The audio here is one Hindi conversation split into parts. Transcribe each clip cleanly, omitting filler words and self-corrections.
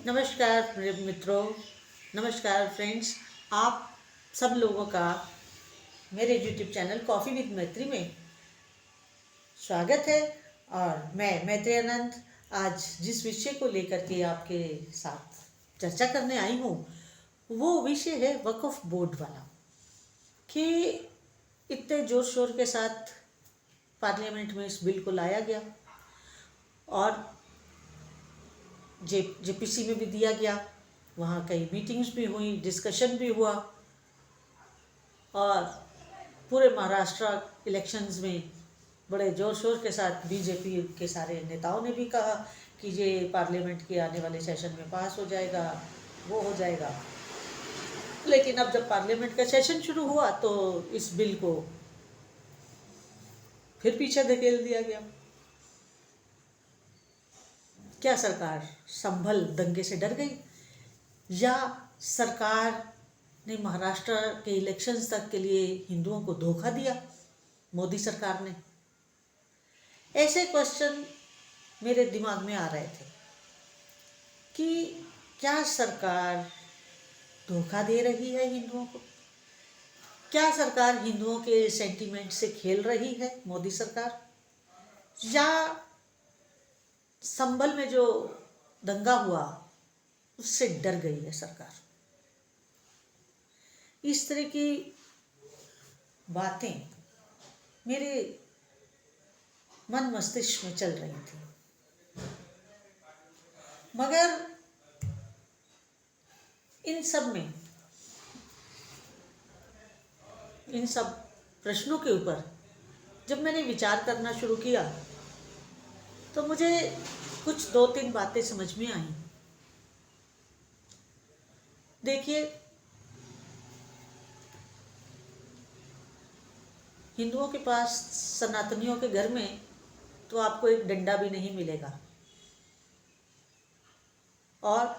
नमस्कार मेरे मित्रों, नमस्कार फ्रेंड्स। आप सब लोगों का मेरे यूट्यूब चैनल कॉफ़ी विद मैत्री में स्वागत है। और मैं मैत्री आनंद आज जिस विषय को लेकर के आपके साथ चर्चा करने आई हूँ वो विषय है वक्फ बोर्ड वाला। कि इतने ज़ोर शोर के साथ पार्लियामेंट में इस बिल को लाया गया और जेपीसी में भी दिया गया। वहाँ कई मीटिंग्स भी हुई, डिस्कशन भी हुआ और पूरे महाराष्ट्र इलेक्शंस में बड़े ज़ोर शोर के साथ बीजेपी के सारे नेताओं ने भी कहा कि ये पार्लियामेंट के आने वाले सेशन में पास हो जाएगा, वो हो जाएगा। लेकिन अब जब पार्लियामेंट का सेशन शुरू हुआ तो इस बिल को फिर पीछे धकेल दिया गया। क्या सरकार संभल दंगे से डर गई या सरकार ने महाराष्ट्र के इलेक्शंस तक के लिए हिंदुओं को धोखा दिया मोदी सरकार ने? ऐसे क्वेश्चन मेरे दिमाग में आ रहे थे कि क्या सरकार धोखा दे रही है हिंदुओं को? क्या सरकार हिंदुओं के सेंटीमेंट से खेल रही है मोदी सरकार? या संभल में जो दंगा हुआ उससे डर गई है सरकार? इस तरह की बातें मेरे मन मस्तिष्क में चल रही थी। मगर इन सब प्रश्नों के ऊपर जब मैंने विचार करना शुरू किया तो मुझे कुछ 2-3 बातें समझ में आई। देखिए, हिंदुओं के पास, सनातनियों के घर में तो आपको एक डंडा भी नहीं मिलेगा और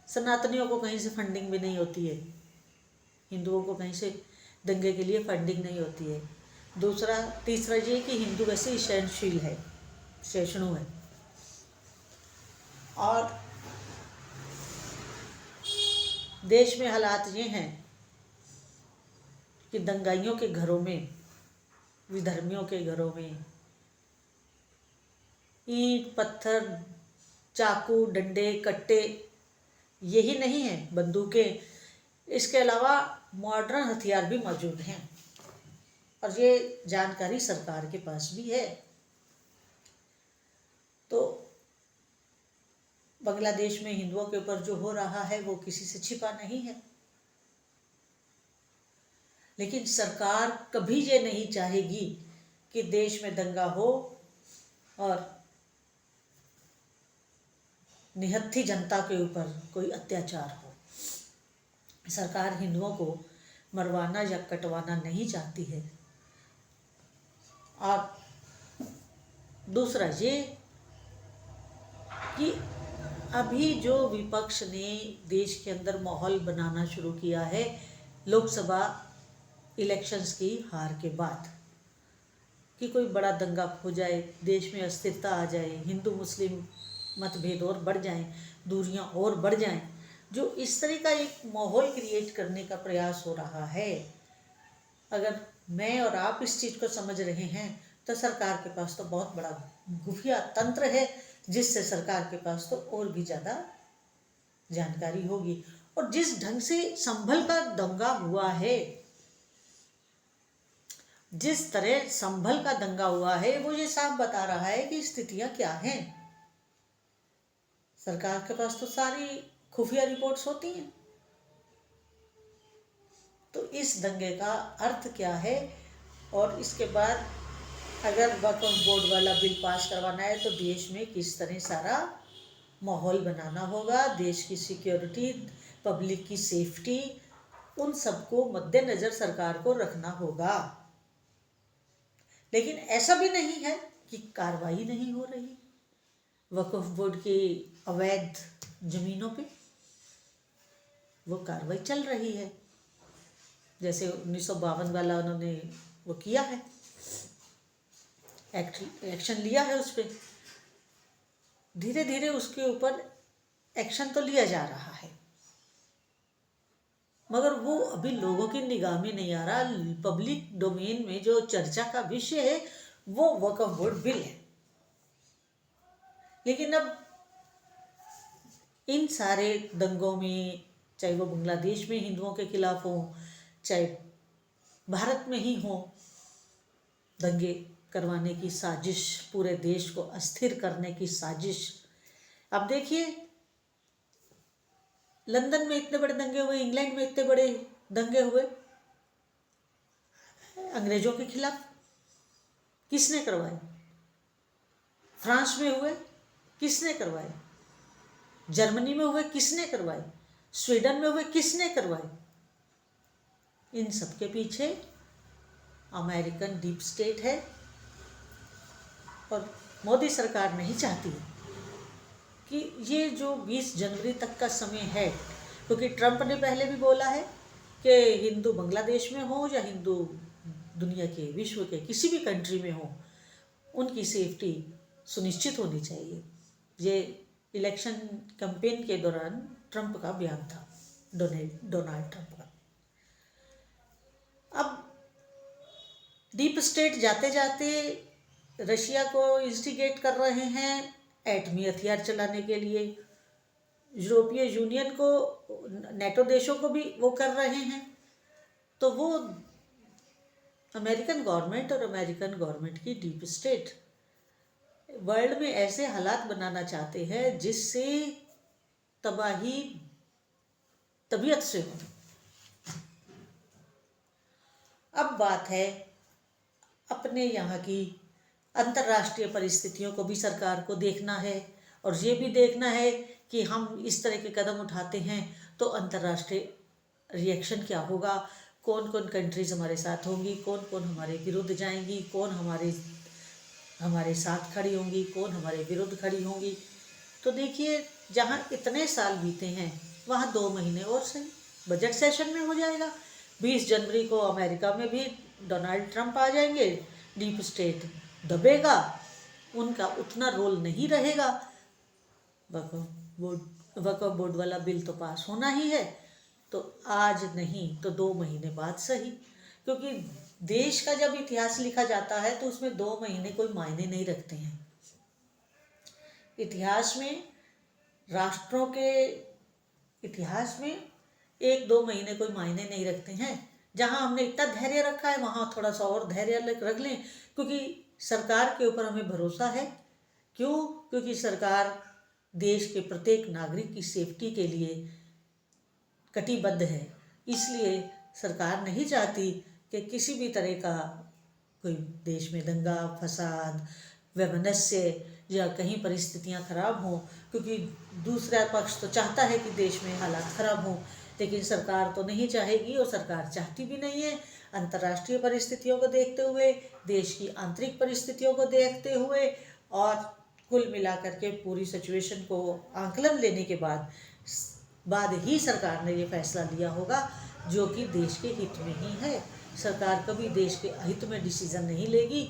सनातनियों को कहीं से फंडिंग भी नहीं होती है। हिंदुओं को कहीं से दंगे के लिए फंडिंग नहीं होती है। तीसरा ये कि हिंदू वैसे ही सहनशील है, सहिष्णु है। और देश में हालात ये हैं कि दंगाइयों के घरों में, विधर्मियों के घरों में ईंट, पत्थर, चाकू, डंडे, कट्टे यही नहीं है, बंदूकें, इसके अलावा मॉडर्न हथियार भी मौजूद हैं और ये जानकारी सरकार के पास भी है। तो बांग्लादेश में हिंदुओं के ऊपर जो हो रहा है वो किसी से छिपा नहीं है। लेकिन सरकार कभी ये नहीं चाहेगी कि देश में दंगा हो और निहत्थी जनता के ऊपर कोई अत्याचार हो। सरकार हिंदुओं को मरवाना या कटवाना नहीं चाहती है। और दूसरा ये कि अभी जो विपक्ष ने देश के अंदर माहौल बनाना शुरू किया है लोकसभा इलेक्शंस की हार के बाद, कि कोई बड़ा दंगा हो जाए, देश में अस्थिरता आ जाए, हिंदू मुस्लिम मतभेद और बढ़ जाएं, दूरियां और बढ़ जाएं, जो इस तरह का एक माहौल क्रिएट करने का प्रयास हो रहा है, अगर मैं और आप इस चीज़ को समझ रहे हैं तो सरकार के पास तो बहुत बड़ा खुफिया तंत्र है जिससे सरकार के पास तो और भी ज़्यादा जानकारी होगी। और जिस ढंग से संभल का दंगा हुआ है, जिस तरह संभल का दंगा हुआ है, वो ये साफ बता रहा है कि स्थितियां क्या हैं। सरकार के पास तो सारी खुफिया रिपोर्ट्स होती हैं। तो इस दंगे का अर्थ क्या है और इसके बाद अगर वक्फ बोर्ड वाला बिल पास करवाना है तो देश में किस तरह सारा माहौल बनाना होगा, देश की सिक्योरिटी, पब्लिक की सेफ्टी, उन सबको मद्देनज़र सरकार को रखना होगा। लेकिन ऐसा भी नहीं है कि कार्रवाई नहीं हो रही। वक्फ बोर्ड की अवैध जमीनों पे वो कार्रवाई चल रही है। जैसे 1952 वाला उन्होंने वो किया है, एक्शन लिया है उस पर। धीरे धीरे उसके ऊपर एक्शन तो लिया जा रहा है, मगर वो अभी लोगों की निगाह में नहीं आ रहा। पब्लिक डोमेन में जो चर्चा का विषय है वो वक्फ बोर्ड बिल है। लेकिन अब इन सारे दंगों में, चाहे वो बांग्लादेश में हिंदुओं के खिलाफ हो, चाहे भारत में ही हो, दंगे करवाने की साजिश, पूरे देश को अस्थिर करने की साजिश। अब देखिए, लंदन में इतने बड़े दंगे हुए, इंग्लैंड में इतने बड़े दंगे हुए अंग्रेजों के खिलाफ, किसने करवाए? फ्रांस में हुए, किसने करवाए? जर्मनी में हुए, किसने करवाए? स्वीडन में हुए, किसने करवाए? इन सब के पीछे अमेरिकन डीप स्टेट है। और मोदी सरकार नहीं चाहती कि ये जो 20 जनवरी तक का समय है, क्योंकि ट्रंप ने पहले भी बोला है कि हिंदू बांग्लादेश में हो या हिंदू दुनिया के, विश्व के किसी भी कंट्री में हो, उनकी सेफ्टी सुनिश्चित होनी चाहिए। ये इलेक्शन कैंपेन के दौरान ट्रंप का बयान था, डोनाल्ड ट्रंप का। अब डीप स्टेट जाते जाते रशिया को इंस्टिगेट कर रहे हैं एटमी हथियार चलाने के लिए, यूरोपीय यूनियन को, नेटो देशों को भी वो कर रहे हैं। तो वो अमेरिकन गवर्नमेंट और अमेरिकन गवर्नमेंट की डीप स्टेट वर्ल्ड में ऐसे हालात बनाना चाहते हैं जिससे तबाही तबीयत से हो। अब बात है अपने यहाँ की अंतर्राष्ट्रीय परिस्थितियों को भी सरकार को देखना है, और ये भी देखना है कि हम इस तरह के कदम उठाते हैं तो अंतर्राष्ट्रीय रिएक्शन क्या होगा, कौन कौन कंट्रीज हमारे साथ होंगी, कौन कौन हमारे विरुद्ध जाएंगी, कौन हमारे साथ खड़ी होंगी, कौन हमारे विरुद्ध खड़ी होंगी। तो देखिए, जहाँ इतने साल बीते हैं वहाँ 2 महीने और सही, बजट सेशन में हो जाएगा। 20 जनवरी को अमेरिका में भी डोनाल्ड ट्रंप आ जाएंगे, डीप स्टेट दबेगा, उनका उतना रोल नहीं रहेगा। वक्फ बोर्ड वाला बिल तो पास होना ही है, तो आज नहीं तो 2 महीने बाद सही, क्योंकि देश का जब इतिहास लिखा जाता है तो उसमें 2 महीने कोई मायने नहीं रखते हैं। इतिहास में, राष्ट्रों के इतिहास में 1-2 महीने कोई मायने नहीं रखते हैं। जहाँ हमने इतना धैर्य रखा है वहाँ थोड़ा सा और धैर्य रख लें, क्योंकि सरकार के ऊपर हमें भरोसा है। क्यों? क्योंकि सरकार देश के प्रत्येक नागरिक की सेफ्टी के लिए कटिबद्ध है। इसलिए सरकार नहीं चाहती कि किसी भी तरह का कोई देश में दंगा फसाद, वैमनस्य या कहीं परिस्थितियां खराब हों, क्योंकि दूसरा पक्ष तो चाहता है कि देश में हालात खराब हों, लेकिन सरकार तो नहीं चाहेगी और सरकार चाहती भी नहीं है। अंतर्राष्ट्रीय परिस्थितियों को देखते हुए, देश की आंतरिक परिस्थितियों को देखते हुए और कुल मिलाकर के पूरी सिचुएशन को आंकलन लेने के बाद ही सरकार ने ये फैसला लिया होगा, जो कि देश के हित में ही है। सरकार कभी देश के हित में डिसीजन नहीं लेगी।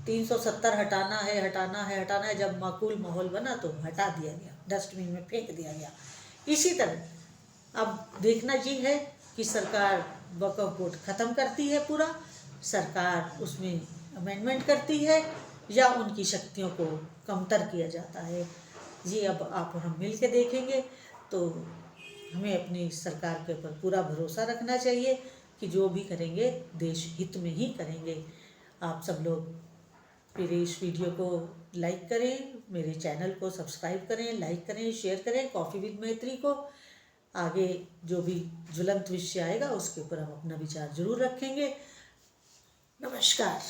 370 हटाना है, जब माकूल माहौल बना तो हटा दिया गया, डस्टबिन में फेंक दिया गया। इसी तरह अब देखना ये है कि सरकार वक्फ बोर्ड ख़त्म करती है पूरा, सरकार उसमें अमेंडमेंट करती है, या उनकी शक्तियों को कमतर किया जाता है। ये अब आप और हम मिल के देखेंगे। तो हमें अपनी सरकार के ऊपर पूरा भरोसा रखना चाहिए कि जो भी करेंगे देश हित में ही करेंगे। आप सब लोग मेरे इस वीडियो को लाइक करें, मेरे चैनल को सब्सक्राइब करें, लाइक करें, शेयर करें। कॉफ़ी विद मैत्री को आगे जो भी ज्वलंत विषय आएगा उसके ऊपर हम अपना विचार जरूर रखेंगे। नमस्कार।